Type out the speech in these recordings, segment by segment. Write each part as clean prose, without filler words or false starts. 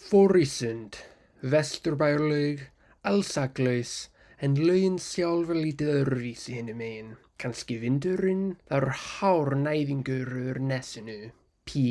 Forísund, Vesturbæjarlaug, allsaglaus, en laugin sjálf lítið öðruvísi hinum megin. Kannski vindurinn, það hár næðingur yfir nesinu. Pí.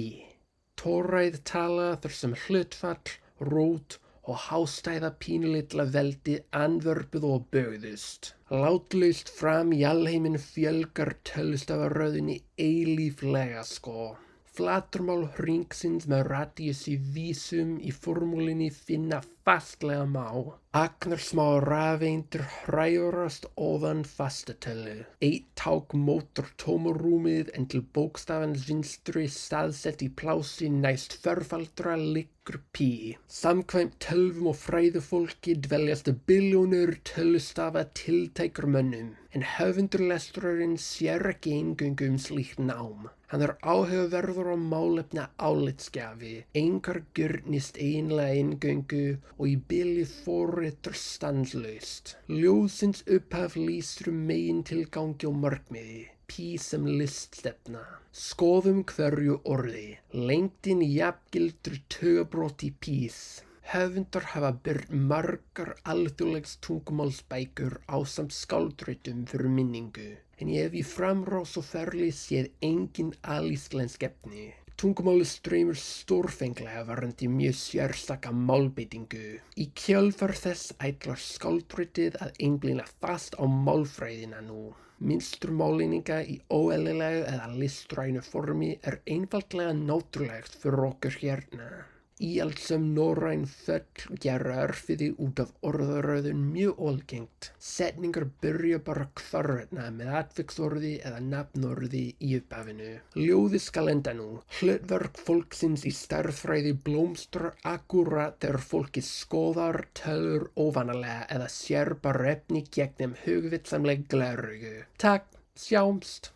Tóræð tala þar sem hlutfall, rót og hástæða pínulitla veldi andvörpuð og bögðust. Látlaust fram í alheiminn fjölgar tölustafaröðinni eilíflega sko. Flaturmál hringsins með radíus í vísum í formúlinni finna fastlega má. Agnarsmá rafeindir hrærast ofan fastatölu. Eitt ták mótar tómarúmið en til bókstafans vinstri staðsett í plássi næst förfaldra liggur pí. Samkvæmt tölvum og fræðufólki dveljast billjónir tölustafa tiltækur mönnum, en höfundur lesturarins sér ekki eingöngu slíkt nám. Hann áhugaverður á málefna álitsgjafi, engar gjörnist eiginlega eingöngu og í bili forritar stanslaust. Ljóðsins upphaf lýsir megintilgangi og markmiði, pí sem liststefna. Skoðum hverju orði, lengdin jafngildir tugabrot í pís. Höfundar hafa birt margar alþjóðlegs tungumálsbækur ásamt skáldritum fyrir minningu, en ég hef í framrás og ferli séð engin alíslensk efni. Tungumálið streymir stórfenglega varðandi mjög sérstaka málbeitingu. Í kjölfar þess ætlar skáldritið að einblína fast á málfræðina nú. Mynsturmáleininga í óeðlilegu eða listrænu formi einfaldlega náttúrulegt fyrir okkur hérna. Íhaldssöm norræn föll gera örfiði út af orðaröðun mjög algengt. Setningar byrja bara hvarvetna með atviksorði eða nafnorði í upphafinu. Ljóðið skal enda nú. Hlutverk fólksins í stærðfræði blómstrar akkúrat þegar fólkið skoðar, tölur óvanalega eða sér bara efni gegnum hugvitsamleg gleraugu. Takk, sjáumst!